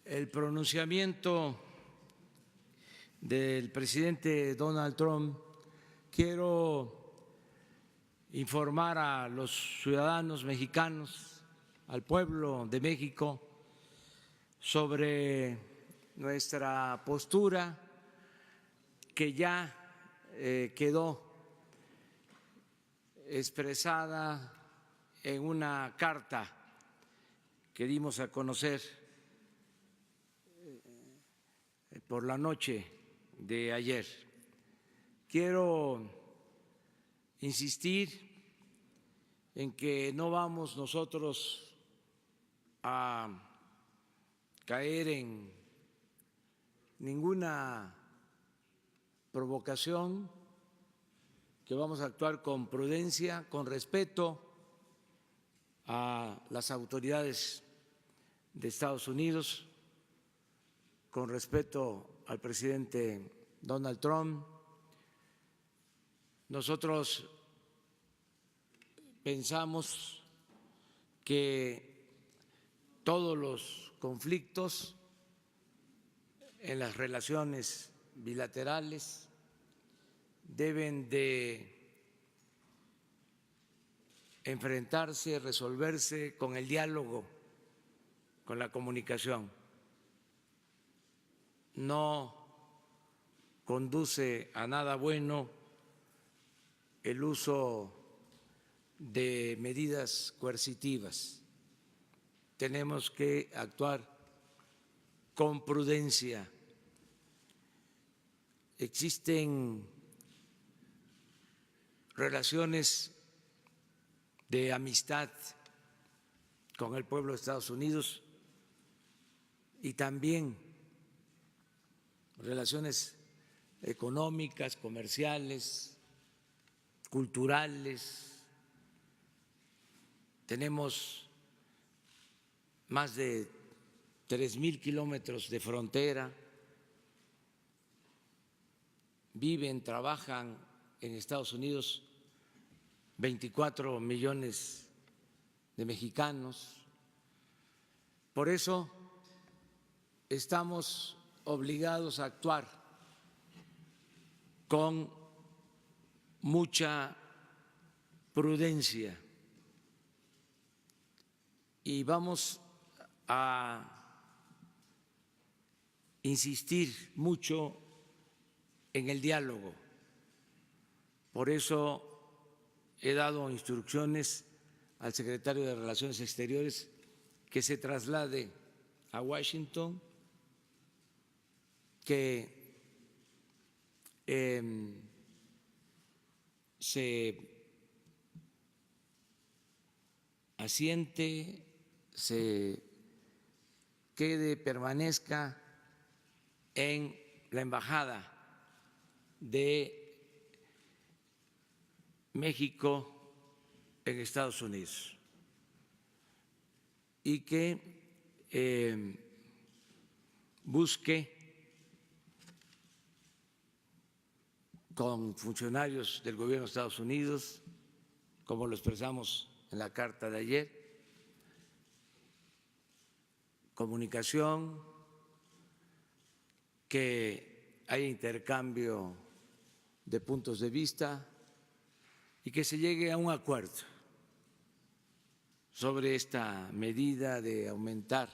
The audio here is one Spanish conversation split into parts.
el pronunciamiento del presidente Donald Trump, quiero informar a los ciudadanos mexicanos, al pueblo de México, sobre nuestra postura que ya quedó expresada en una carta que dimos a conocer por la noche de ayer. Quiero insistir en que no vamos nosotros a caer en ninguna provocación, que vamos a actuar con prudencia, con respeto a las autoridades de Estados Unidos, con respeto al presidente Donald Trump. Nosotros pensamos que todos los conflictos en las relaciones bilaterales deben de enfrentarse, resolverse con el diálogo, con la comunicación. No conduce a nada bueno el uso de medidas coercitivas. Tenemos que actuar con prudencia. Existen relaciones de amistad con el pueblo de Estados Unidos y también relaciones económicas, comerciales, culturales. Tenemos más de 3,000 kilómetros de frontera. Viven, trabajan en Estados Unidos 24 millones de mexicanos. Por eso estamos obligados a actuar con mucha prudencia y vamos a insistir mucho en el diálogo. Por eso he dado instrucciones al secretario de Relaciones Exteriores que se traslade a Washington, que se asiente, se quede, permanezca en la embajada de México en Estados Unidos y que busque con funcionarios del gobierno de Estados Unidos, como lo expresamos en la carta de ayer, comunicación, que haya intercambio de puntos de vista y que se llegue a un acuerdo sobre esta medida de aumentar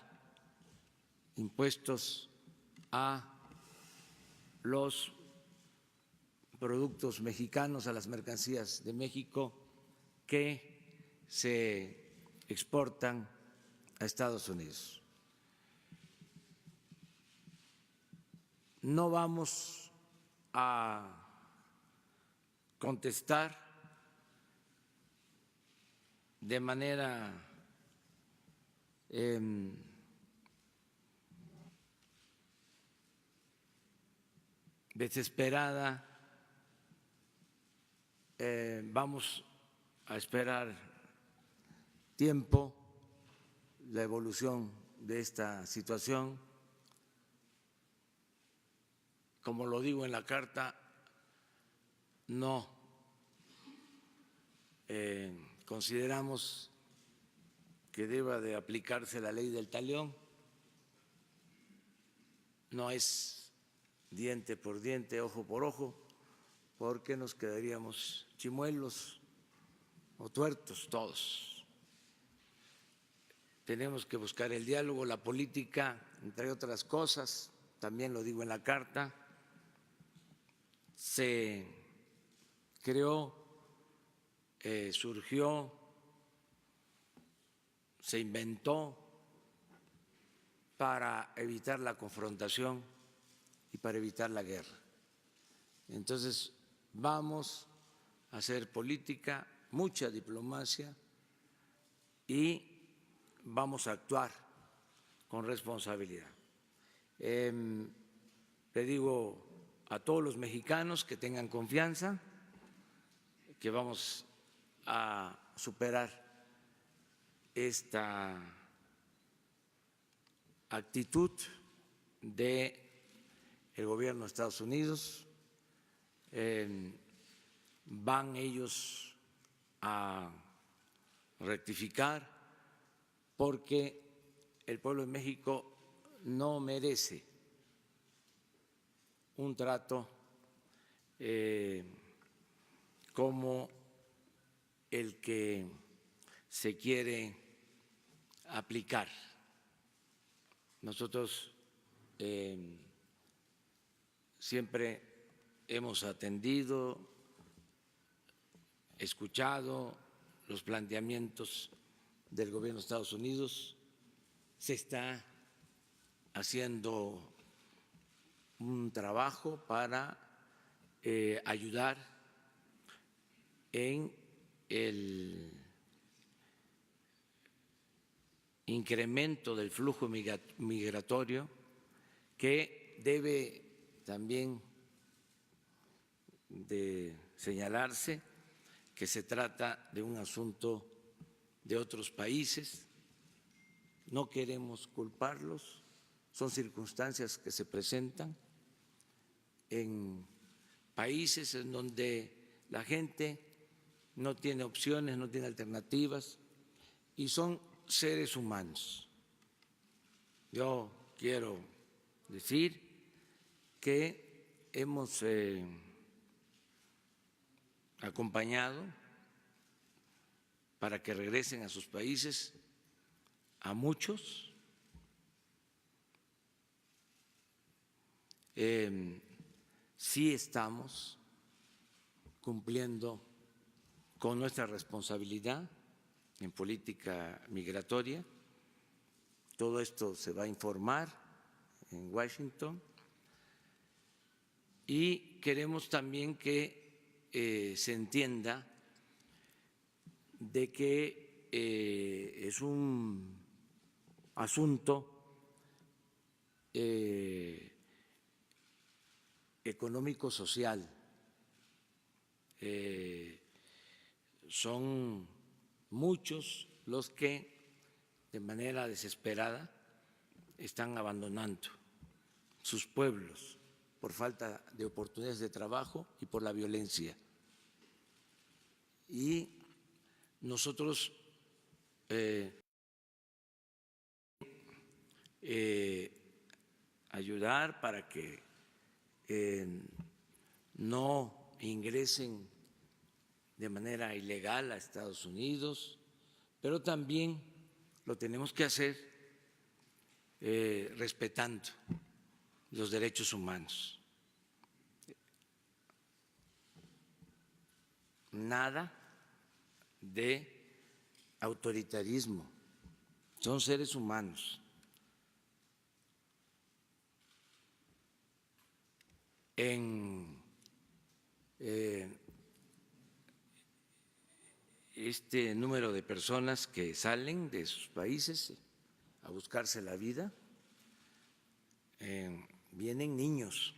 impuestos a los productos mexicanos, a las mercancías de México que se exportan a Estados Unidos. No vamos a contestar de manera desesperada. Vamos a esperar tiempo, la evolución de esta situación. Como lo digo en la carta, no consideramos que deba de aplicarse la ley del talión, no es diente por diente, ojo por ojo, porque nos quedaríamos chimuelos o tuertos todos. Tenemos que buscar el diálogo, la política, entre otras cosas, también lo digo en la carta, se creó, surgió, se inventó para evitar la confrontación y para evitar la guerra. Entonces, vamos a hacer política, mucha diplomacia y vamos a actuar con responsabilidad. Le digo a todos los mexicanos que tengan confianza, que vamos a superar esta actitud del gobierno de Estados Unidos. Van ellos a rectificar porque el pueblo de México no merece un trato como el que se quiere aplicar. Nosotros siempre hemos atendido, escuchado los planteamientos del gobierno de Estados Unidos. Se está haciendo un trabajo para ayudar en el incremento del flujo migratorio, que debe también de señalarse que se trata de un asunto de otros países. No queremos culparlos, son circunstancias que se presentan en países en donde la gente no tiene opciones, no tiene alternativas y son seres humanos. Yo quiero decir que hemos acompañado para que regresen a sus países a muchos. Sí estamos cumpliendo con nuestra responsabilidad en política migratoria. Todo esto se va a informar en Washington y queremos también que se entienda de que es un asunto económico-social. Son muchos los que de manera desesperada están abandonando sus pueblos por falta de oportunidades de trabajo y por la violencia. Y nosotros ayudar para que no ingresen de manera ilegal a Estados Unidos, pero también lo tenemos que hacer respetando los derechos humanos. Nada de autoritarismo, son seres humanos. En este número de personas que salen de sus países a buscarse la vida, vienen niños,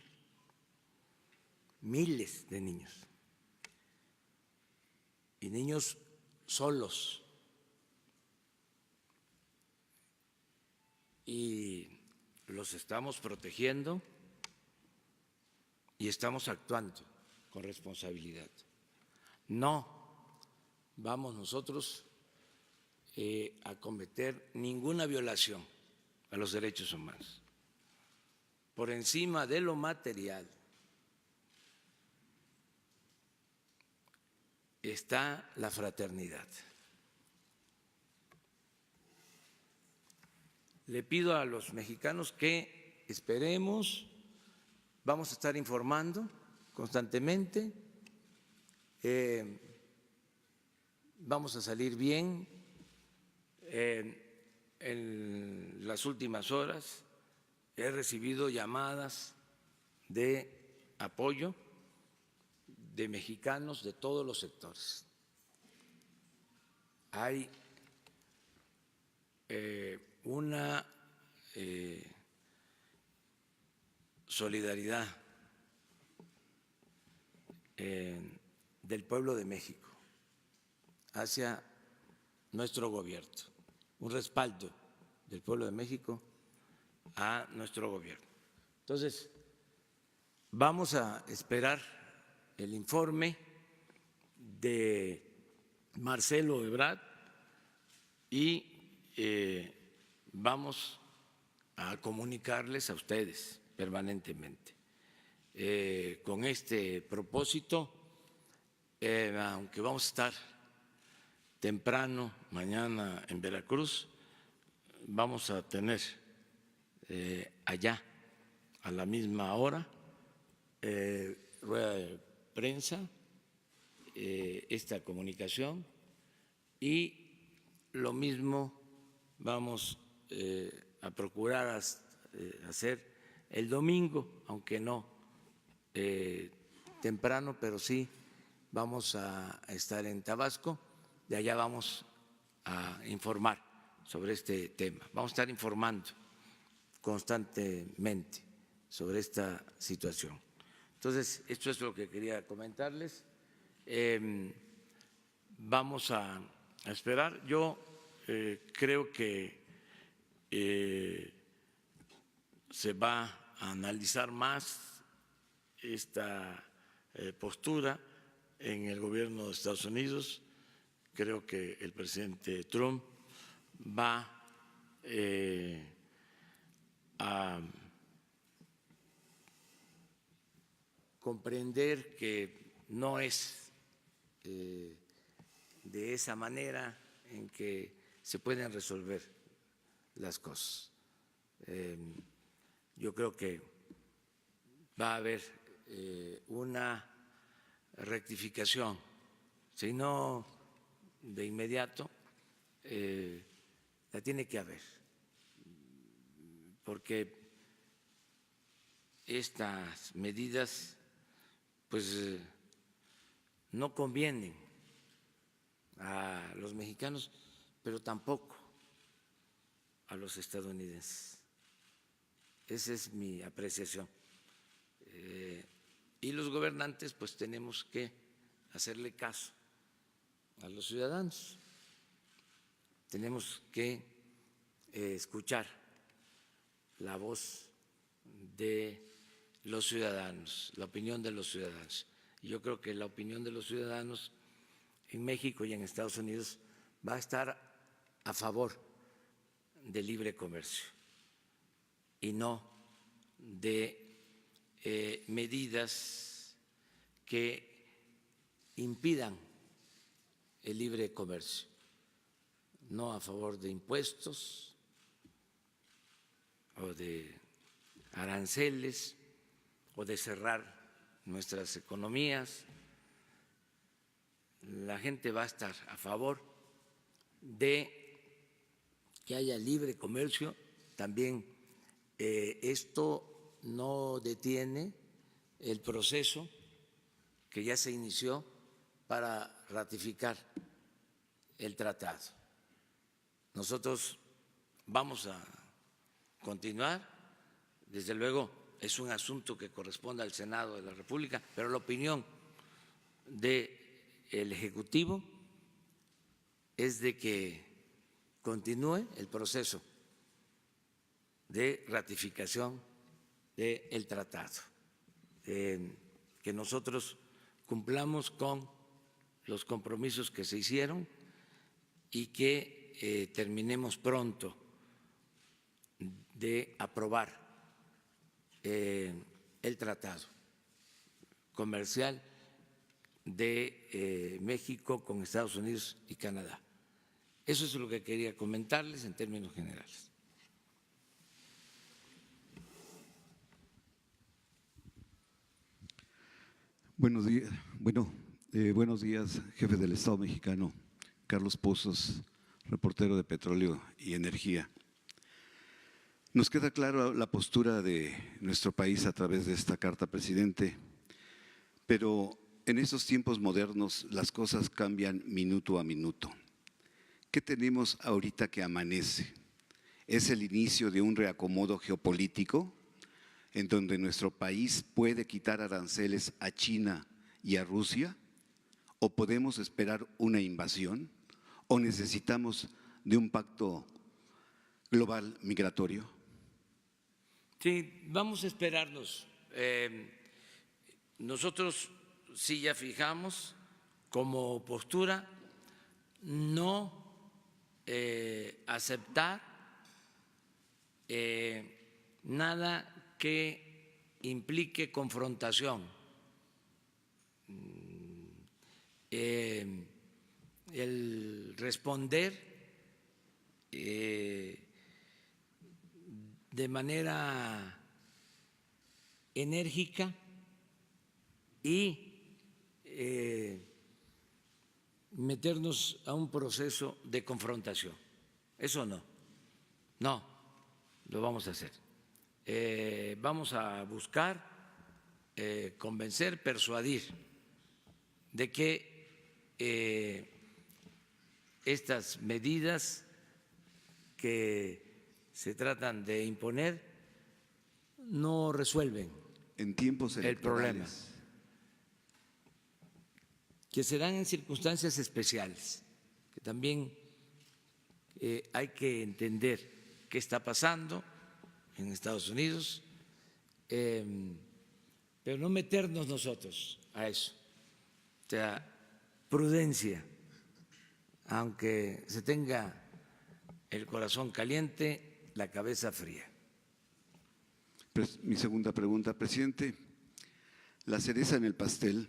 miles de niños, y niños solos. Y los estamos protegiendo y estamos actuando con responsabilidad. No vamos nosotros a cometer ninguna violación a los derechos humanos, por encima de lo material, está la fraternidad. Le pido a los mexicanos que esperemos, vamos a estar informando constantemente, vamos a salir bien. En las últimas horas he recibido llamadas de apoyo de mexicanos de todos los sectores. Hay una solidaridad del pueblo de México hacia nuestro gobierno, un respaldo del pueblo de México a nuestro gobierno. Entonces, vamos a esperar el informe de Marcelo Ebrard y vamos a comunicarles a ustedes permanentemente. Con este propósito, aunque vamos a estar temprano mañana en Veracruz, vamos a tener allá a la misma hora rueda de prensa, esta comunicación, y lo mismo vamos a procurar hacer el domingo, aunque no temprano, pero sí vamos a estar en Tabasco, de allá vamos a informar sobre este tema, vamos a estar informando constantemente sobre esta situación. Entonces, esto es lo que quería comentarles. Vamos a esperar. Yo creo que se va a analizar más esta postura en el gobierno de Estados Unidos. Creo que el presidente Trump va a comprender que no es de esa manera en que se pueden resolver las cosas. Yo creo que va a haber una rectificación, si no de inmediato, la tiene que haber, porque estas medidas pues no convienen a los mexicanos, pero tampoco a los estadounidenses. Esa es mi apreciación. Y los gobernantes pues tenemos que hacerle caso a los ciudadanos, tenemos que escuchar la voz de los ciudadanos, la opinión de los ciudadanos. Y yo creo que la opinión de los ciudadanos en México y en Estados Unidos va a estar a favor del libre comercio y no de medidas que impidan el libre comercio, no a favor de impuestos o de aranceles o de cerrar nuestras economías. La gente va a estar a favor de que haya libre comercio. También esto no detiene el proceso que ya se inició para ratificar el tratado. Nosotros vamos a continuar, desde luego es un asunto que corresponde al Senado de la República, pero la opinión del Ejecutivo es de que continúe el proceso de ratificación del tratado, que nosotros cumplamos con los compromisos que se hicieron y que terminemos pronto de aprobar el tratado comercial de México con Estados Unidos y Canadá. Eso es lo que quería comentarles en términos generales. Buenos días, buenos días, jefe del Estado mexicano, Carlos Pozos, reportero de Petróleo y Energía. Nos queda clara la postura de nuestro país a través de esta carta, presidente, pero en estos tiempos modernos las cosas cambian minuto a minuto. ¿Qué tenemos ahorita que amanece? ¿Es el inicio de un reacomodo geopolítico en donde nuestro país puede quitar aranceles a China y a Rusia? ¿O podemos esperar una invasión? ¿O necesitamos de un pacto global migratorio? Sí, vamos a esperarnos. Nosotros sí ya fijamos como postura no aceptar nada que implique confrontación, el responder de manera enérgica y meternos a un proceso de confrontación. Eso no lo vamos a hacer. Vamos a buscar convencer, persuadir de que estas medidas que se tratan de imponer no resuelven en tiempos el problema, electorales, que se dan en circunstancias especiales, que también hay que entender qué está pasando en Estados Unidos, pero no meternos nosotros a eso. O sea, prudencia, aunque se tenga el corazón caliente, la cabeza fría. Mi segunda pregunta, presidente. La cereza en el pastel.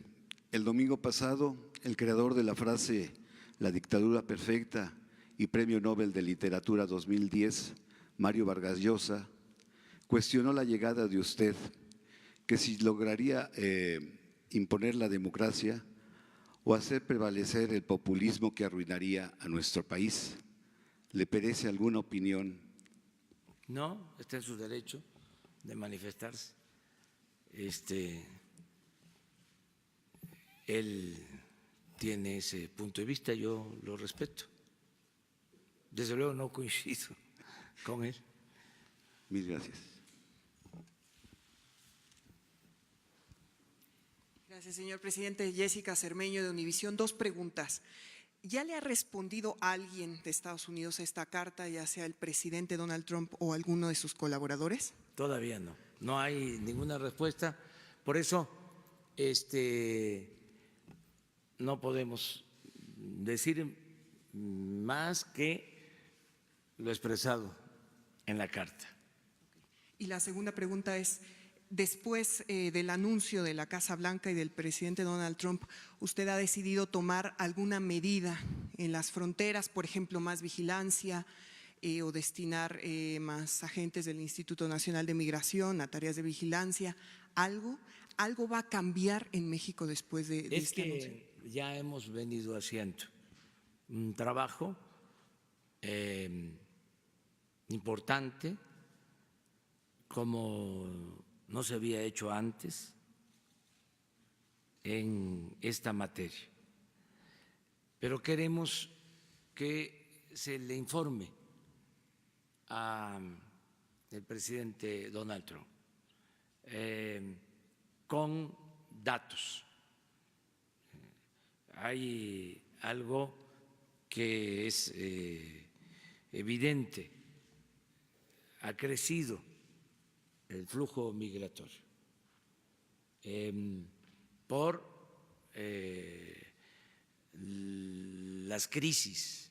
El domingo pasado, el creador de la frase "La dictadura perfecta" y Premio Nobel de Literatura 2010, Mario Vargas Llosa, cuestionó la llegada de usted, que si lograría imponer la democracia o hacer prevalecer el populismo que arruinaría a nuestro país. ¿Le parece alguna opinión? No, está en su derecho de manifestarse. Él tiene ese punto de vista, yo lo respeto. Desde luego no coincido con él. Mil gracias. Gracias, señor presidente. Jessica Cermeño, de Univisión. Dos preguntas. ¿Ya le ha respondido alguien de Estados Unidos a esta carta, ya sea el presidente Donald Trump o alguno de sus colaboradores? Todavía no, no hay ninguna respuesta. Por eso no podemos decir más que lo expresado en la carta. Y la segunda pregunta es, después del anuncio de la Casa Blanca y del presidente Donald Trump, ¿usted ha decidido tomar alguna medida en las fronteras, por ejemplo, más vigilancia o destinar más agentes del Instituto Nacional de Migración a tareas de vigilancia? ¿Algo va a cambiar en México después de este anuncio? Ya hemos venido haciendo un trabajo importante como no se había hecho antes en esta materia, pero queremos que se le informe al presidente Donald Trump con datos. Hay algo que es evidente, ha crecido el flujo migratorio por las crisis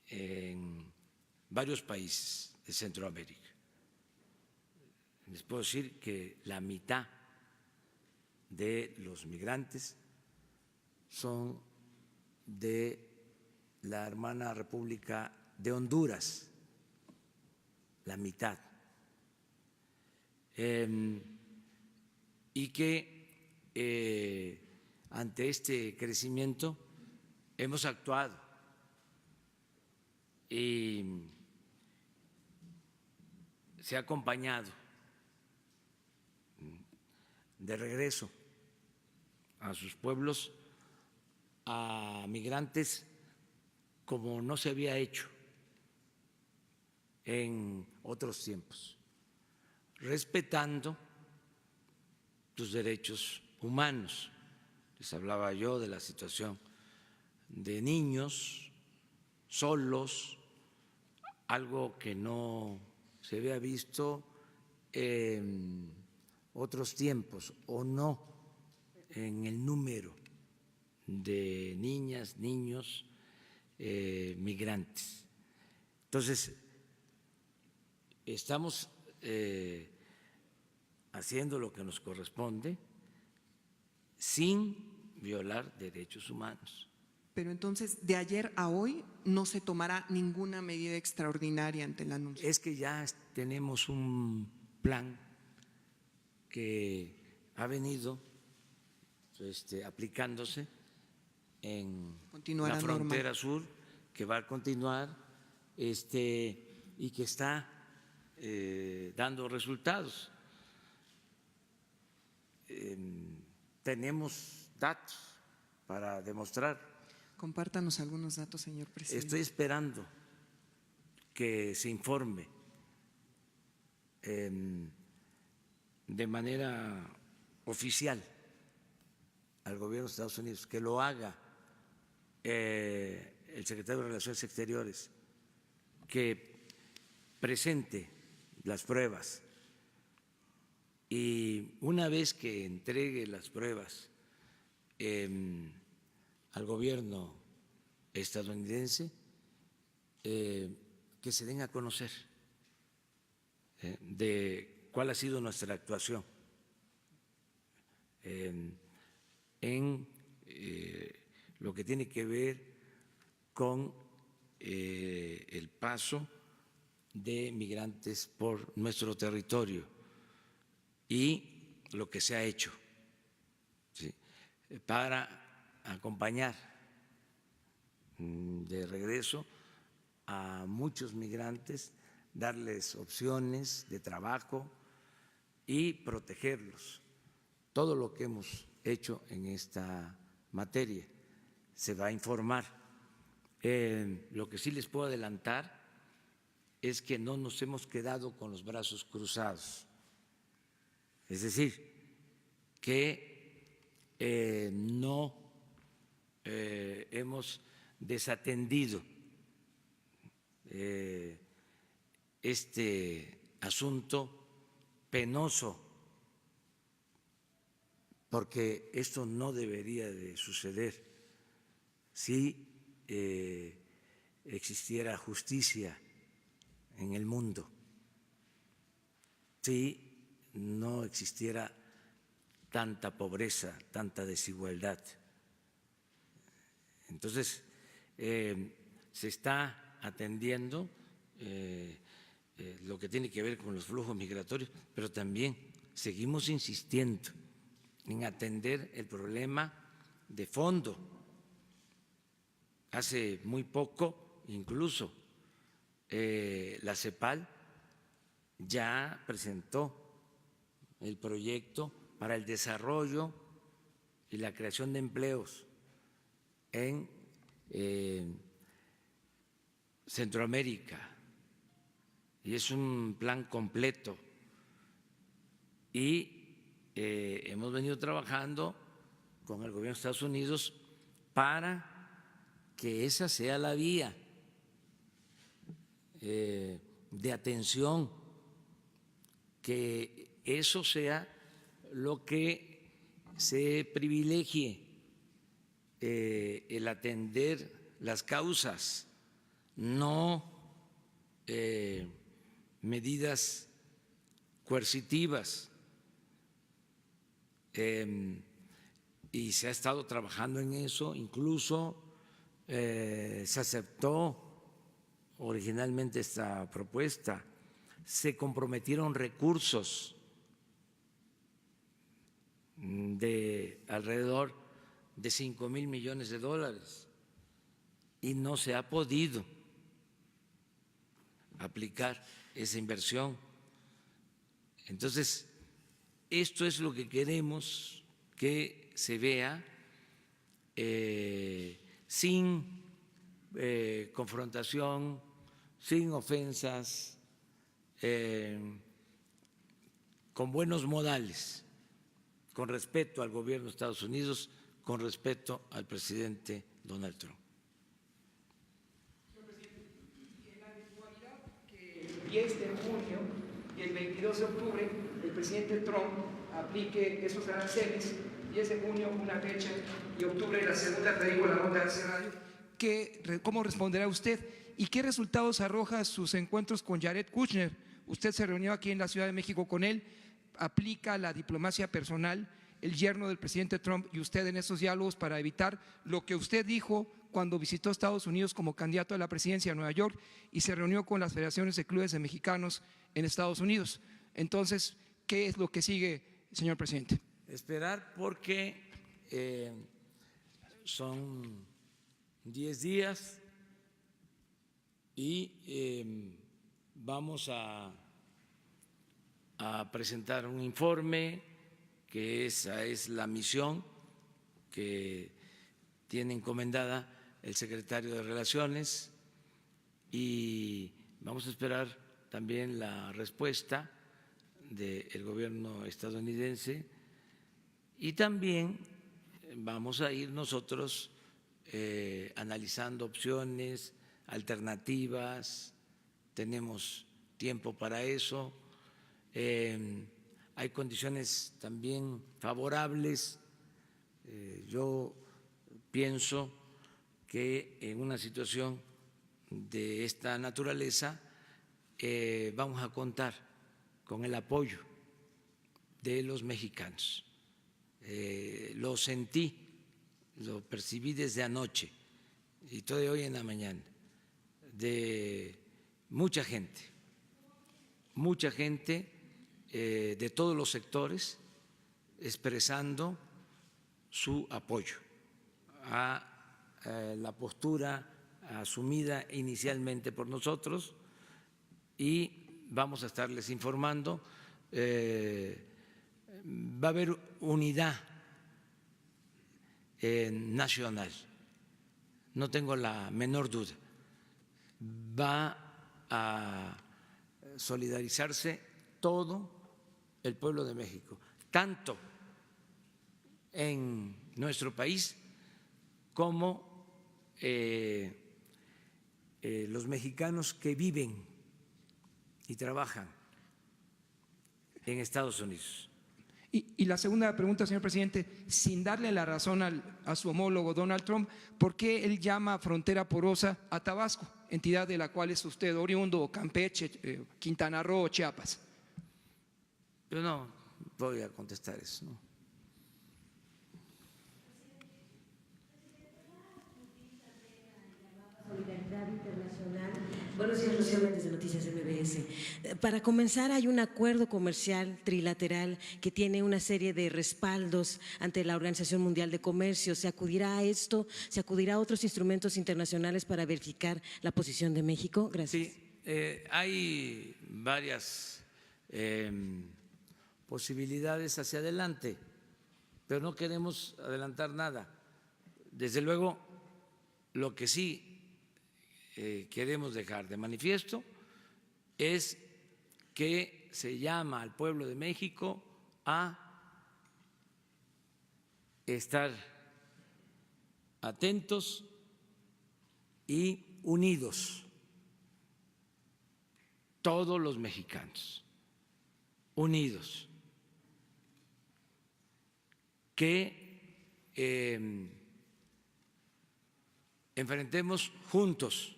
en varios países de Centroamérica. Es les puedo decir que la mitad de los migrantes son de la hermana República de Honduras, la mitad, y que ante este crecimiento hemos actuado y se ha acompañado de regreso a sus pueblos a migrantes como no se había hecho en otros tiempos, respetando sus derechos humanos. Les hablaba yo de la situación de niños solos, algo que no se había visto en otros tiempos o no en el número de niñas, niños migrantes. Entonces, estamos haciendo lo que nos corresponde sin violar derechos humanos. Pero entonces, de ayer a hoy, no se tomará ninguna medida extraordinaria ante el anuncio. Es que ya tenemos un plan que ha venido aplicándose en Continuará la frontera normal. sur, que va a continuar y que está dando resultados. Tenemos datos para demostrar. Compártanos algunos datos, señor presidente. Estoy esperando que se informe de manera oficial al gobierno de Estados Unidos, que lo haga el secretario de Relaciones Exteriores, que presente las pruebas y una vez que entregue las pruebas al gobierno estadounidense, que se den a conocer de cuál ha sido nuestra actuación en lo que tiene que ver con el paso de migrantes por nuestro territorio y lo que se ha hecho, ¿sí?, para acompañar de regreso a muchos migrantes, darles opciones de trabajo y protegerlos. Todo lo que hemos hecho en esta materia se va a informar. Lo que sí les puedo adelantar es que no nos hemos quedado con los brazos cruzados, es decir, que no hemos desatendido este asunto penoso, porque esto no debería de suceder si existiera justicia en el mundo, si no existiera tanta pobreza, tanta desigualdad. Entonces, se está atendiendo lo que tiene que ver con los flujos migratorios, pero también seguimos insistiendo en atender el problema de fondo. Hace muy poco, incluso, la CEPAL ya presentó el proyecto para el desarrollo y la creación de empleos en Centroamérica, y es un plan completo, y hemos venido trabajando con el gobierno de Estados Unidos para que esa sea la vía de atención, que eso sea lo que se privilegie, el atender las causas, no medidas coercitivas, y se ha estado trabajando en eso, incluso se aceptó originalmente esta propuesta, se comprometieron recursos de alrededor de 5,000 millones de dólares y no se ha podido aplicar esa inversión. Entonces, esto es lo que queremos que se vea sin confrontación, sin ofensas, con buenos modales, con respeto al gobierno de Estados Unidos, con respeto al presidente Donald Trump. En la eventualidad que el 10 de junio y el 22 de octubre el presidente Trump aplique esos aranceles, 10 de junio una fecha y octubre la segunda, te digo la nota de ese radio, ¿cómo responderá usted? ¿Y qué resultados arroja sus encuentros con Jared Kushner? Usted se reunió aquí en la Ciudad de México con él, aplica la diplomacia personal, el yerno del presidente Trump y usted en esos diálogos para evitar lo que usted dijo cuando visitó Estados Unidos como candidato a la presidencia de Nueva York y se reunió con las federaciones de clubes de mexicanos en Estados Unidos. Entonces, ¿qué es lo que sigue, señor presidente? Esperar porque son 10 días y vamos a presentar un informe, que esa es la misión que tiene encomendada el secretario de Relaciones, y vamos a esperar también la respuesta del gobierno estadounidense y también vamos a ir nosotros analizando opciones, alternativas, tenemos tiempo para eso. Hay condiciones también favorables. Yo pienso que en una situación de esta naturaleza vamos a contar con el apoyo de los mexicanos. Lo sentí, lo percibí desde anoche y todavía hoy en la mañana, de mucha gente de todos los sectores expresando su apoyo a la postura asumida inicialmente por nosotros, y vamos a estarles informando. Va a haber unidad nacional, no tengo la menor duda. Va a solidarizarse todo el pueblo de México, tanto en nuestro país como los mexicanos que viven y trabajan en Estados Unidos. Y la segunda pregunta, señor presidente, sin darle la razón a su homólogo Donald Trump, ¿por qué él llama frontera porosa a Tabasco, entidad de la cual es usted oriundo, Campeche, Quintana Roo, Chiapas? Yo no voy a contestar eso, ¿no? Solidaridad Internacional. Buenos días, Rocío Méndez de Noticias MBS. Para comenzar, hay un acuerdo comercial trilateral que tiene una serie de respaldos ante la Organización Mundial de Comercio. ¿Se acudirá a esto? ¿Se acudirá a otros instrumentos internacionales para verificar la posición de México? Gracias. Sí, hay varias posibilidades hacia adelante, pero no queremos adelantar nada. Desde luego, lo que sí queremos dejar de manifiesto es que se llama al pueblo de México a estar atentos y unidos, todos los mexicanos, unidos, que enfrentemos juntos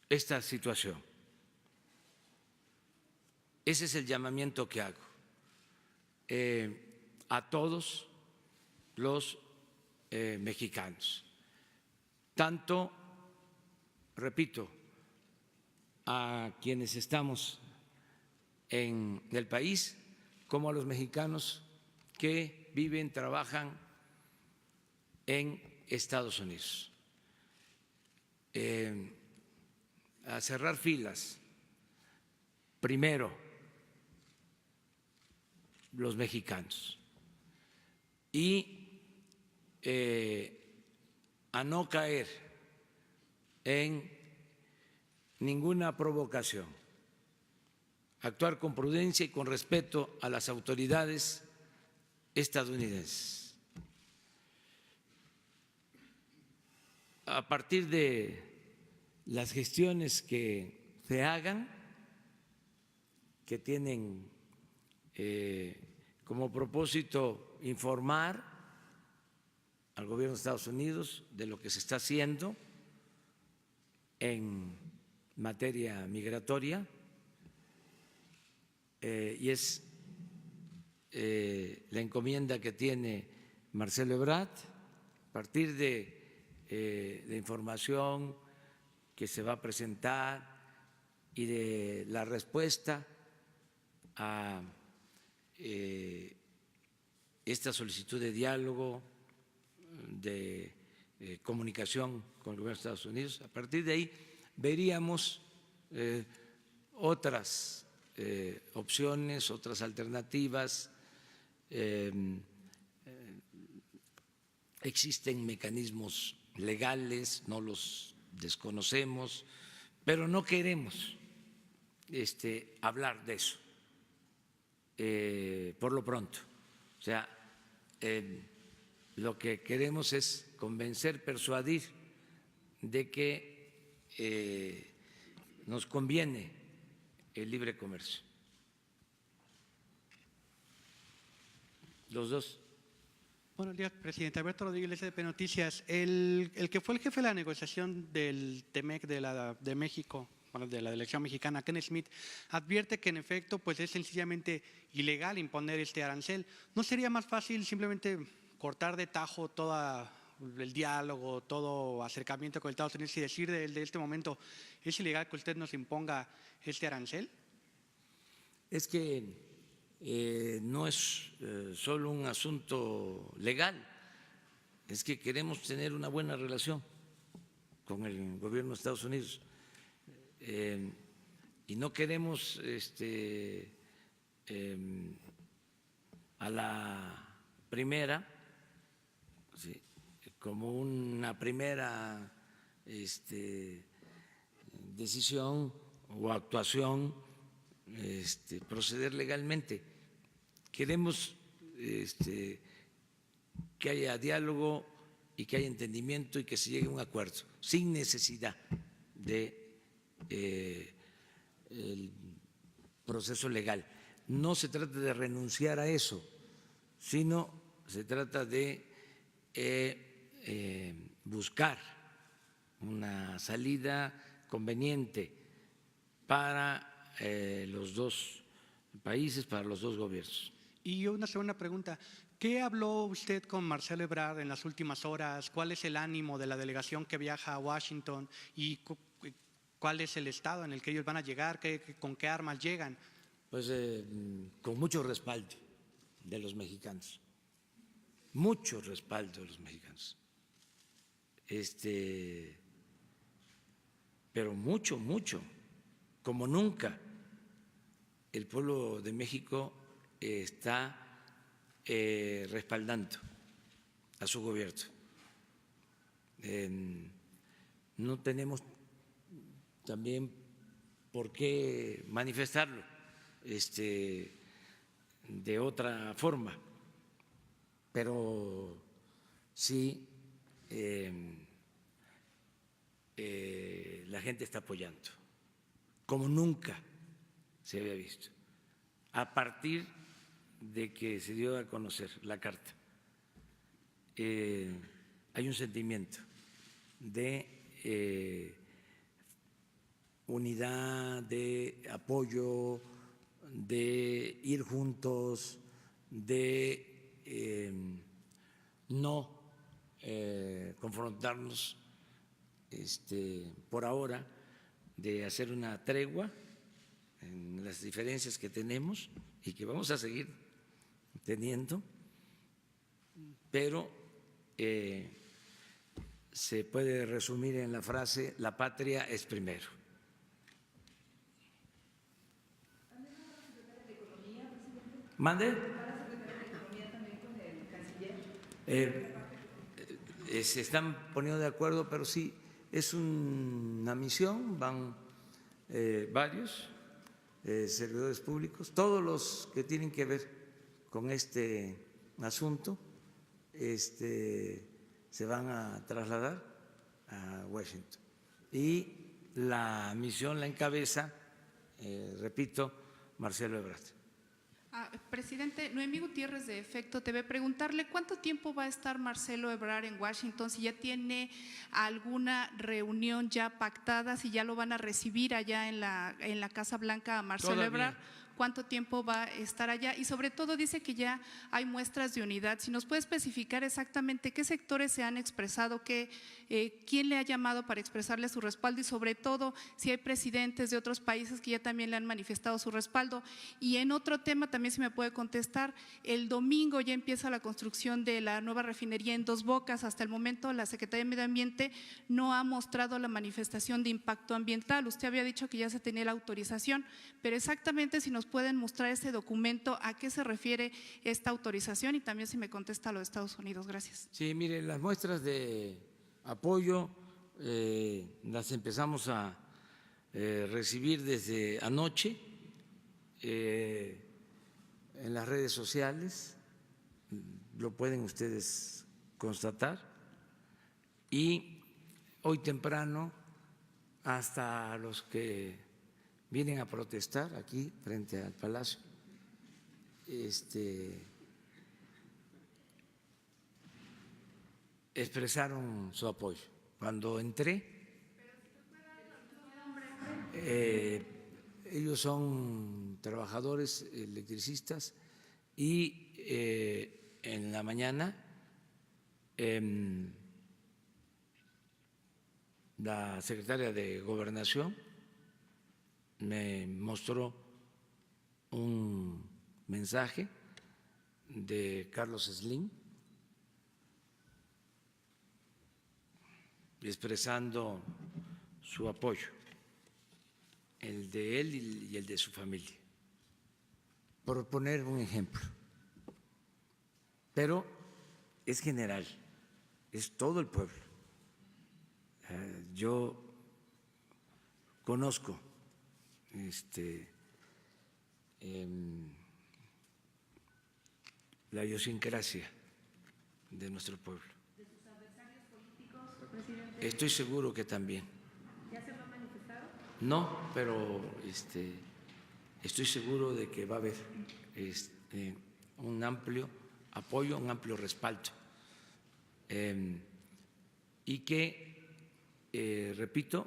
esta situación. ese es el llamamiento que hago a todos los mexicanos, tanto, repito, a quienes estamos en el país como a los mexicanos que viven, trabajan en Estados Unidos. A cerrar filas, primero los mexicanos, y a no caer en ninguna provocación, actuar con prudencia y con respeto a las autoridades estadounidenses. A partir de las gestiones que se hagan, que tienen como propósito informar al gobierno de Estados Unidos de lo que se está haciendo en materia migratoria, y es la encomienda que tiene Marcelo Ebrard, a partir de información que se va a presentar y de la respuesta a esta solicitud de diálogo, de comunicación con el gobierno de Estados Unidos. A partir de ahí veríamos otras opciones, otras alternativas. Existen mecanismos legales, no los desconocemos, pero no queremos hablar de eso por lo pronto. O sea, lo que queremos es convencer, persuadir de que nos conviene el libre comercio. Los dos. Buenos días, presidente. Alberto Rodríguez, SDP Noticias. El que fue el jefe de la negociación del TEMEC de México, bueno, de la delegación mexicana, Ken Smith, advierte que en efecto pues es sencillamente ilegal imponer este arancel. ¿No sería más fácil simplemente cortar de tajo todo el diálogo, todo acercamiento con Estados Unidos y decir de este momento es ilegal que usted nos imponga este arancel? Es que no es solo un asunto legal, es que queremos tener una buena relación con el gobierno de Estados Unidos y no queremos a la primera, sí, como una primera decisión o actuación, proceder legalmente. Queremos que haya diálogo y que haya entendimiento y que se llegue a un acuerdo sin necesidad de el proceso legal. No se trata de renunciar a eso, sino se trata de buscar una salida conveniente para los dos países, para los dos gobiernos. Y una segunda pregunta. ¿Qué habló usted con Marcelo Ebrard en las últimas horas? ¿Cuál es el ánimo de la delegación que viaja a Washington? ¿Y cuál es el estado en el que ellos van a llegar? ¿Con qué armas llegan? Pues con mucho respaldo de los mexicanos. Mucho respaldo de los mexicanos. Pero mucho, como nunca. El pueblo de México está respaldando a su gobierno. No tenemos también por qué manifestarlo de otra forma, pero sí la gente está apoyando, como nunca se había visto, a partir de que se dio a conocer la carta. Hay un sentimiento de unidad, de apoyo, de ir juntos, de no confrontarnos por ahora, de hacer una tregua en las diferencias que tenemos y que vamos a seguir teniendo, pero se puede resumir en la frase: la patria es primero. ¿Mande? Se están poniendo de acuerdo, pero sí, es una misión, van varios servidores públicos, todos los que tienen que ver con este asunto se van a trasladar a Washington. Y la misión la encabeza, repito, Marcelo Ebrard. Presidente, Noemí Gutiérrez de Efecto TV, preguntarle cuánto tiempo va a estar Marcelo Ebrard en Washington, si ya tiene alguna reunión ya pactada, si ya lo van a recibir allá en la Casa Blanca a Marcelo Ebrard. ¿Cuánto tiempo va a estar allá? Y sobre todo dice que ya hay muestras de unidad. Si nos puede especificar exactamente qué sectores se han expresado, quién le ha llamado para expresarle su respaldo y sobre todo si hay presidentes de otros países que ya también le han manifestado su respaldo. Y en otro tema también se me puede contestar, el domingo ya empieza la construcción de la nueva refinería en Dos Bocas. Hasta el momento la Secretaría de Medio Ambiente no ha mostrado la manifestación de impacto ambiental. Usted había dicho que ya se tenía la autorización, pero exactamente si nos pueden mostrar ese documento, ¿a qué se refiere esta autorización? Y también si me contesta lo de Estados Unidos. Gracias. Sí, mire, las muestras de apoyo las empezamos a recibir desde anoche en las redes sociales, lo pueden ustedes constatar, y hoy temprano hasta los que vienen a protestar aquí frente al Palacio, expresaron su apoyo. Cuando entré, ellos son trabajadores electricistas y en la mañana la secretaria de Gobernación me mostró un mensaje de Carlos Slim expresando su apoyo, el de él y el de su familia, por poner un ejemplo. Pero es general, es todo el pueblo. Yo conozco la idiosincrasia de nuestro pueblo. ¿De sus adversarios políticos, presidente? Estoy seguro que también. ¿Ya se lo han manifestado? No, pero estoy seguro de que va a haber un amplio apoyo, un amplio respaldo, y que, repito,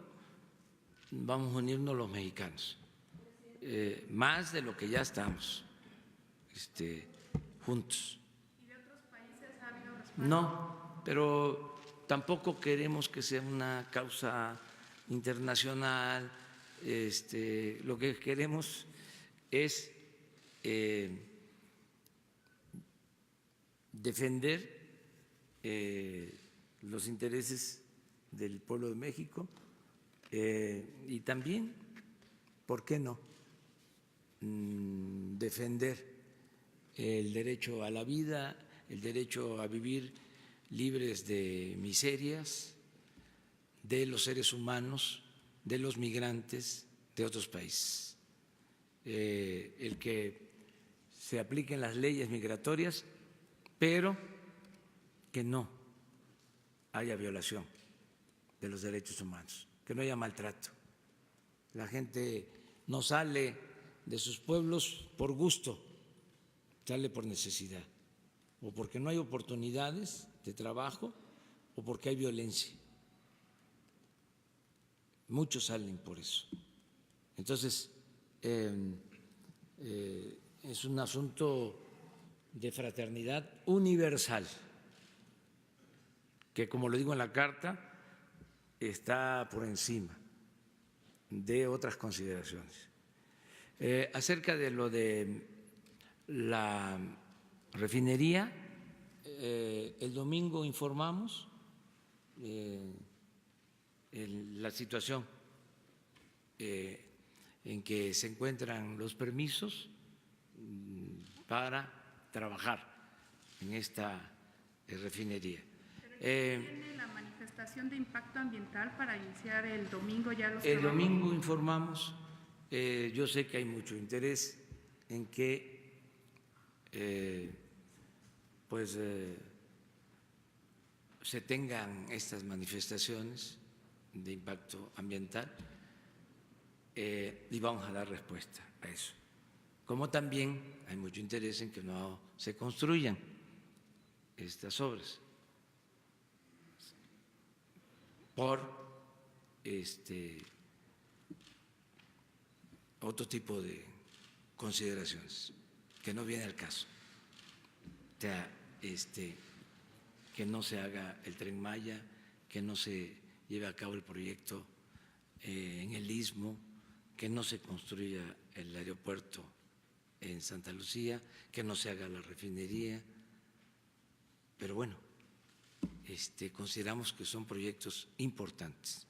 vamos a unirnos los mexicanos, más de lo que ya estamos juntos. ¿Y de otros países ha habido respaldo? No, pero tampoco queremos que sea una causa internacional. Lo que queremos es defender los intereses del pueblo de México y también, ¿por qué no?, defender el derecho a la vida, el derecho a vivir libres de miserias de los seres humanos, de los migrantes de otros países. El que se apliquen las leyes migratorias, pero que no haya violación de los derechos humanos, que no haya maltrato. La gente no sale de sus pueblos por gusto, sale por necesidad, o porque no hay oportunidades de trabajo, o porque hay violencia. Muchos salen por eso. Entonces, es un asunto de fraternidad universal, que como lo digo en la carta, está por encima de otras consideraciones. Acerca de lo de la refinería, el domingo informamos la situación en que se encuentran los permisos para trabajar en esta refinería. ¿Tiene la manifestación de impacto ambiental para iniciar el domingo ya los El trabajos? domingo informamos, yo sé que hay mucho interés en que se tengan estas manifestaciones de impacto ambiental y vamos a dar respuesta a eso. Como también hay mucho interés en que no se construyan estas obras por otro tipo de consideraciones que no viene al caso. O sea, que no se haga el Tren Maya, que no se lleve a cabo el proyecto en el Istmo, que no se construya el aeropuerto en Santa Lucía, que no se haga la refinería. Pero bueno, consideramos que son proyectos importantes.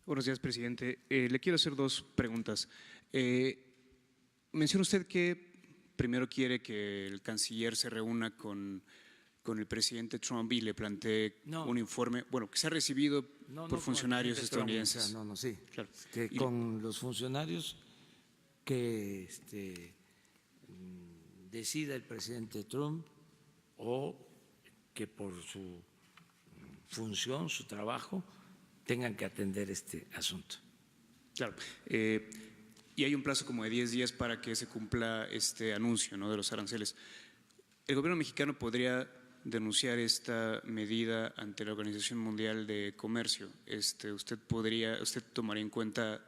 Buenos días, presidente. Le quiero hacer dos preguntas. Menciona usted que primero quiere que el canciller se reúna con el presidente Trump y le plantee un informe, bueno, que se ha recibido por funcionarios estadounidenses. Sí. Claro. Que con los funcionarios que decida el presidente Trump o que por su función, su trabajo, tengan que atender este asunto. Claro. Y hay un plazo como de 10 días para que se cumpla este anuncio, ¿no?, de los aranceles. ¿El gobierno mexicano podría denunciar esta medida ante la Organización Mundial de Comercio? ¿Usted tomaría en cuenta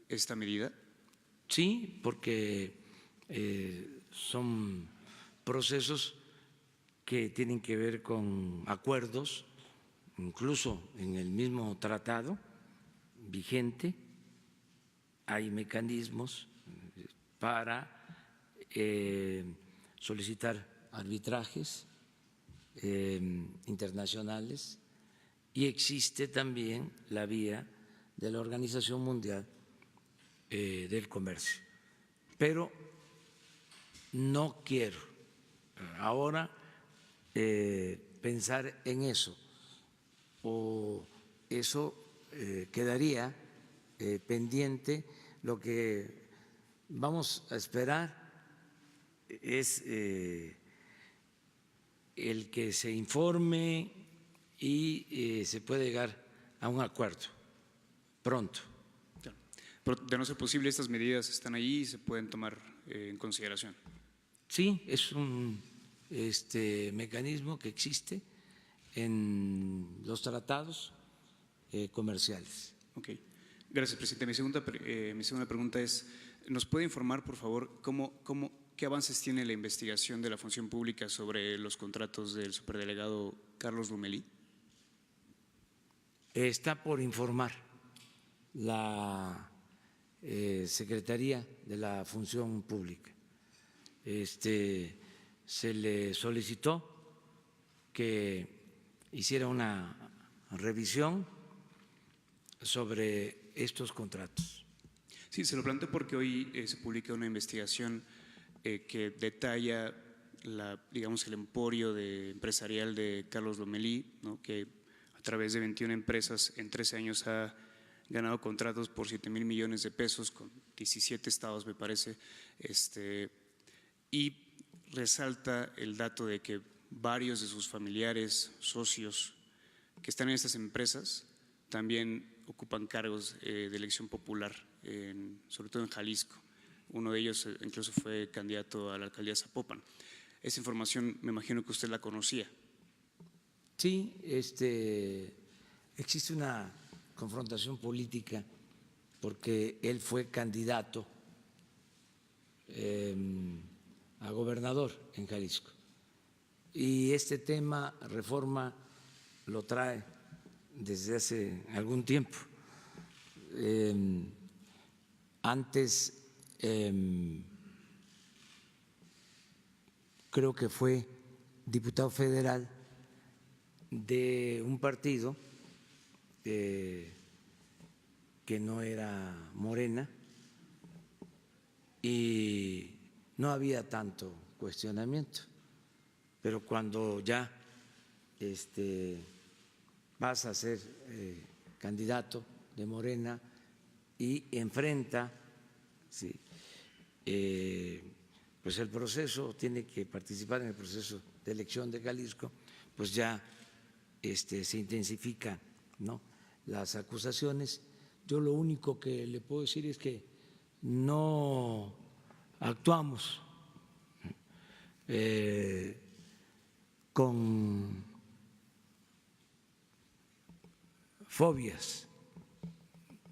esta medida? Sí, porque son procesos que tienen que ver con acuerdos, incluso en el mismo tratado vigente hay mecanismos para solicitar arbitrajes internacionales y existe también la vía de la Organización Mundial del Comercio. Pero no quiero ahora pensar en eso, o eso quedaría pendiente. Lo que vamos a esperar es el que se informe y se puede llegar a un acuerdo pronto. Pero de no ser posible, estas medidas están ahí y se pueden tomar en consideración. Sí, es un mecanismo que existe en los tratados comerciales. Ok, gracias, presidente. Mi segunda pregunta es, ¿nos puede informar, por favor, qué avances tiene la investigación de la función pública sobre los contratos del superdelegado Carlos Lomelí? Está por informar la Secretaría de la Función Pública. Se le solicitó que hiciera una revisión sobre estos contratos. Sí, se lo planteo porque hoy se publica una investigación que detalla el emporio empresarial de Carlos Lomelí, ¿no?, que a través de 21 empresas en 13 años ha ganado contratos por 7,000 millones de pesos con 17 estados, me parece, y resalta el dato de que varios de sus familiares, socios que están en estas empresas, también ocupan cargos de elección popular, sobre todo en Jalisco. Uno de ellos incluso fue candidato a la alcaldía de Zapopan. Esa información me imagino que usted la conocía. Sí, existe una confrontación política porque él fue candidato a gobernador en Jalisco. Y este tema, reforma, lo trae desde hace algún tiempo. Antes creo que fue diputado federal de un partido que no era Morena y no había tanto cuestionamiento, pero cuando ya vas a ser candidato de Morena y enfrenta, sí, pues el proceso, tiene que participar en el proceso de elección de Jalisco, pues ya se intensifican, ¿no?, las acusaciones. Yo lo único que le puedo decir es que no actuamos con fobias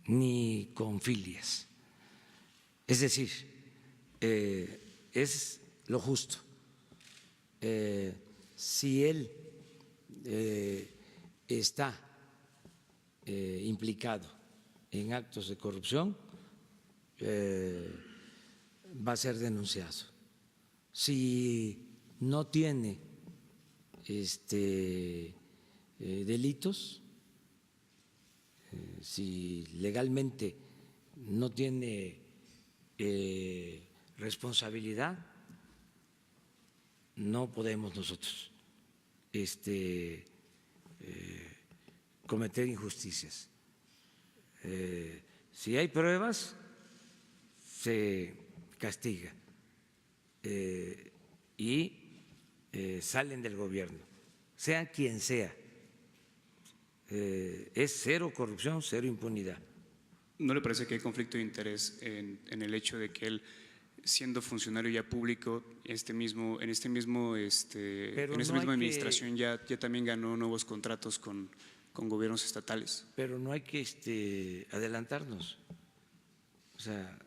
ni con filias. Es decir, es lo justo. Si él está implicado en actos de corrupción, va a ser denunciado. Si no tiene delitos, si legalmente no tiene responsabilidad, no podemos nosotros cometer injusticias. Si hay pruebas, se castiga y salen del gobierno, sea quien sea. Es cero corrupción, cero impunidad. ¿No le parece que hay conflicto de interés en el hecho de que él, siendo funcionario ya público, en esta misma administración ya también ganó nuevos contratos con gobiernos estatales? Pero no hay que adelantarnos. O sea,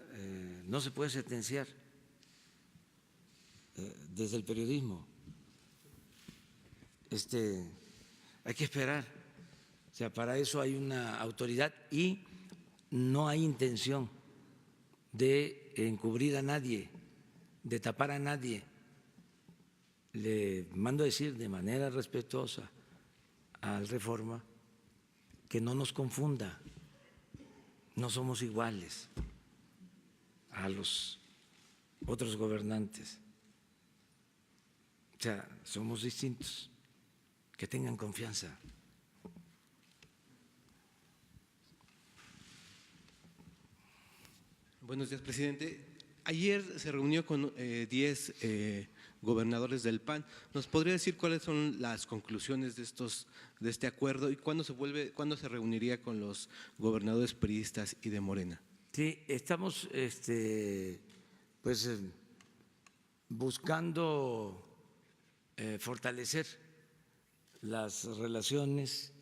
no se puede sentenciar desde el periodismo. Hay que esperar. O sea, para eso hay una autoridad y no hay intención de encubrir a nadie, de tapar a nadie. Le mando a decir de manera respetuosa al Reforma que no nos confunda, no somos iguales a los otros gobernantes, o sea, somos distintos, que tengan confianza. Buenos días, presidente. Ayer se reunió con 10 gobernadores del PAN. ¿Nos podría decir cuáles son las conclusiones de este acuerdo y cuándo se reuniría con los gobernadores priistas y de Morena? Sí, estamos pues buscando fortalecer las relaciones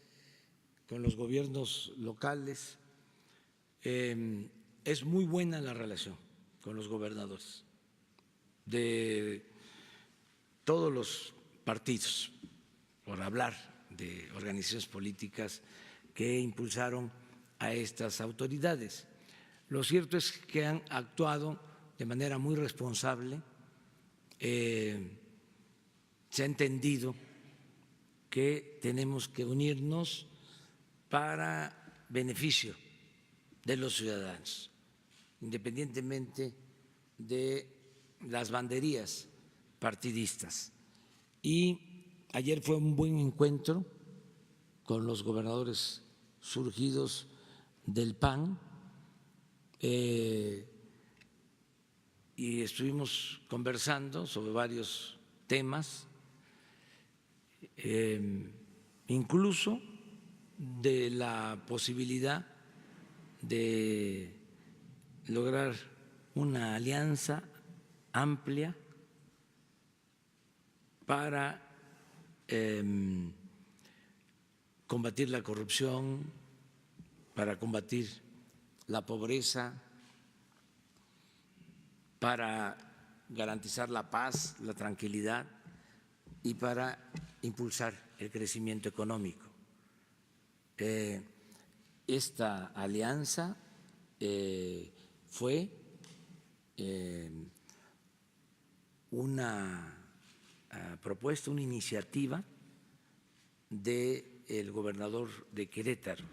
con los gobiernos locales. Es muy buena la relación con los gobernadores de todos los partidos, por hablar de organizaciones políticas que impulsaron a estas autoridades. Lo cierto es que han actuado de manera muy responsable. Se ha entendido que tenemos que unirnos para beneficio de los ciudadanos, independientemente de las banderías partidistas. Y ayer fue un buen encuentro con los gobernadores surgidos del PAN y estuvimos conversando sobre varios temas, incluso de la posibilidad de lograr una alianza amplia para combatir la corrupción, para combatir la pobreza, para garantizar la paz, la tranquilidad y para impulsar el crecimiento económico. Esta alianza fue una propuesta, una iniciativa del gobernador de Querétaro,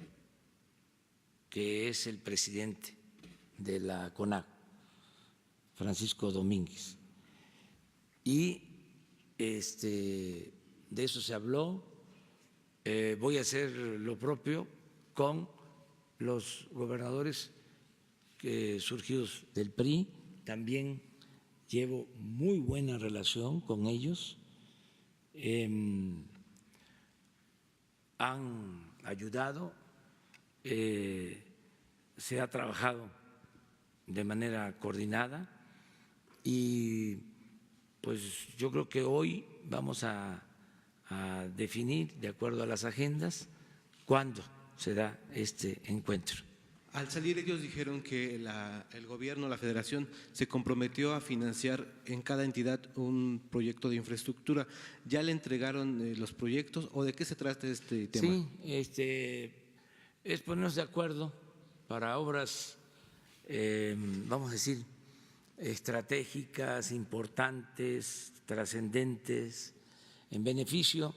que es el presidente de la CONAGUA, Francisco Domínguez. Y de eso se habló. Voy a hacer lo propio con los gobernadores surgidos del PRI. También llevo muy buena relación con ellos. Han ayudado, se ha trabajado de manera coordinada y pues yo creo que hoy vamos a definir, de acuerdo a las agendas, cuándo será este encuentro. Al salir ellos dijeron que el gobierno, la federación, se comprometió a financiar en cada entidad un proyecto de infraestructura. ¿Ya le entregaron los proyectos o de qué se trata este tema? Sí, es ponernos de acuerdo para obras, vamos a decir, estratégicas, importantes, trascendentes, en beneficio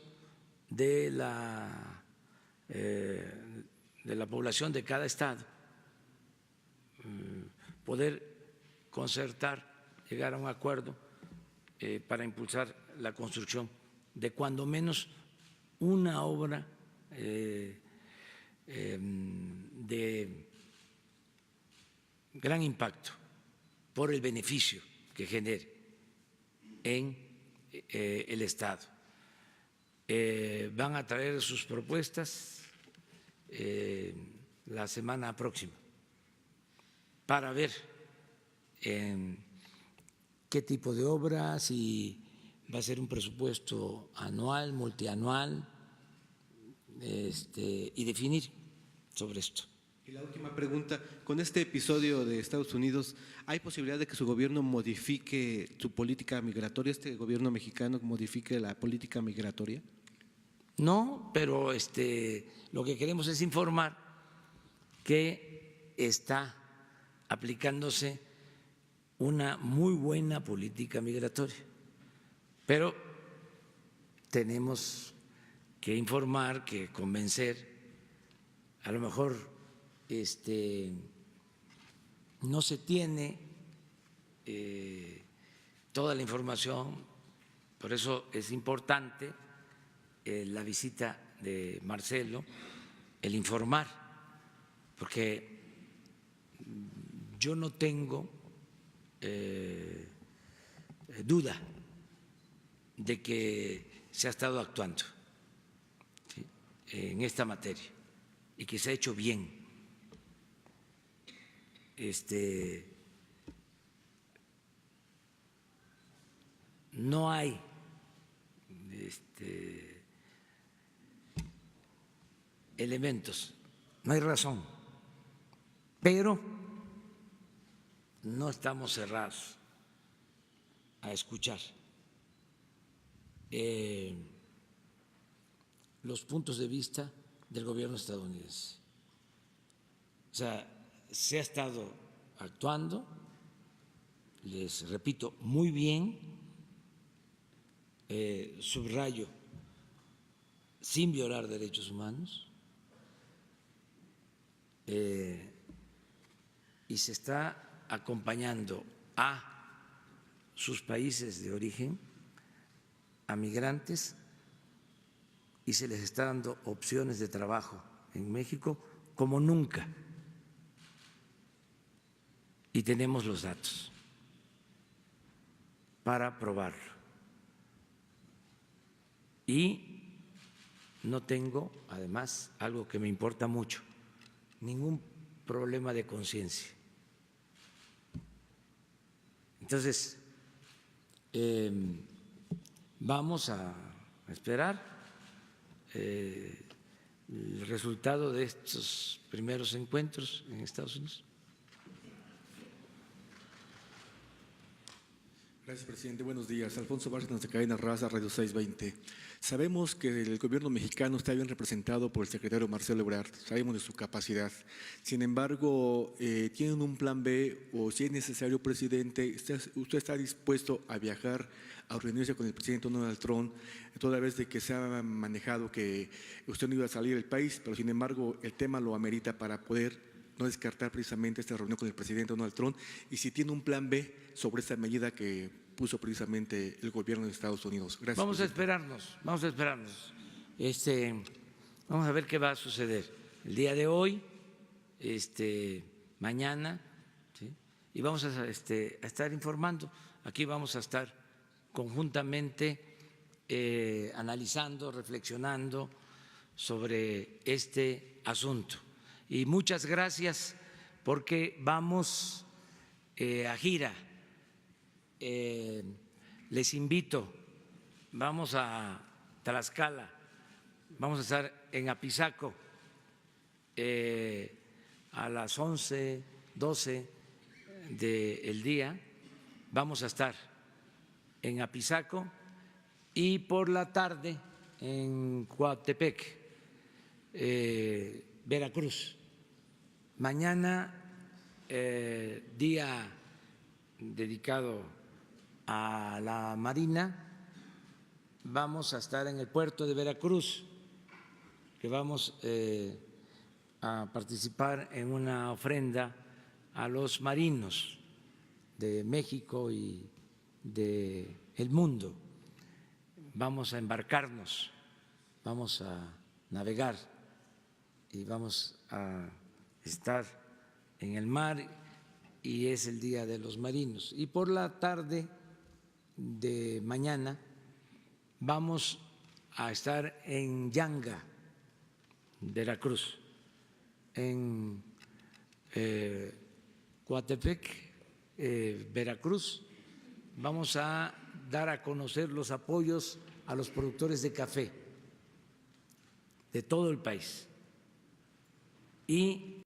de la población de cada estado. Poder concertar, llegar a un acuerdo para impulsar la construcción de cuando menos una obra de gran impacto por el beneficio que genere en el Estado. Van a traer sus propuestas la semana próxima para ver qué tipo de obras, si va a ser un presupuesto anual, multianual, y definir sobre esto. Y la última pregunta, con este episodio de Estados Unidos, ¿hay posibilidad de que su gobierno modifique su política migratoria, este gobierno mexicano modifique la política migratoria? No, pero lo que queremos es informar que está aplicándose una muy buena política migratoria, pero tenemos que informar, que convencer, a lo mejor no se tiene toda la información, por eso es importante la visita de Marcelo, el informar, porque yo no tengo duda de que se ha estado actuando, ¿sí?, en esta materia y que se ha hecho bien. No hay elementos, no hay razón, pero no estamos cerrados a escuchar los puntos de vista del gobierno estadounidense. O sea, se ha estado actuando, les repito, muy bien, subrayo, sin violar derechos humanos, y se está acompañando a sus países de origen, a migrantes, y se les está dando opciones de trabajo en México como nunca. Y tenemos los datos para probarlo. Y no tengo, además, algo que me importa mucho, ningún problema de conciencia. Entonces, vamos a esperar. el resultado de estos primeros encuentros en Estados Unidos. Gracias, presidente. Buenos días. Alfonso Bárcenas, de Cadena Raza, Radio 620. Sabemos que el gobierno mexicano está bien representado por el secretario Marcelo Ebrard. Sabemos de su capacidad. Sin embargo, ¿tienen un plan B o si es necesario, presidente, usted está dispuesto a viajar a reunirse con el presidente Donald Trump, toda vez de que se ha manejado que usted no iba a salir del país, pero sin embargo el tema lo amerita para poder no descartar precisamente esta reunión con el presidente Donald Trump, y si tiene un plan B sobre esta medida que puso precisamente el gobierno de Estados Unidos? Gracias. Vamos a esperarnos. Vamos a ver qué va a suceder el día de hoy, mañana, ¿sí? Y vamos a estar informando. Aquí vamos a estar conjuntamente analizando, reflexionando sobre este asunto. Y muchas gracias porque vamos a gira. Les invito, vamos a Tlaxcala, vamos a estar en Apizaco a las 11, 12 del día, vamos a estar en Apizaco y por la tarde en Coatepec, Veracruz. Mañana, día dedicado a la Marina, vamos a estar en el puerto de Veracruz, que vamos a participar en una ofrenda a los marinos de México y del mundo. Vamos a embarcarnos, vamos a navegar y vamos a estar en el mar, y es el Día de los Marinos. Y por la tarde de mañana vamos a estar en Yanga, Veracruz, en Coatepec, Veracruz. Vamos a dar a conocer los apoyos a los productores de café de todo el país. Y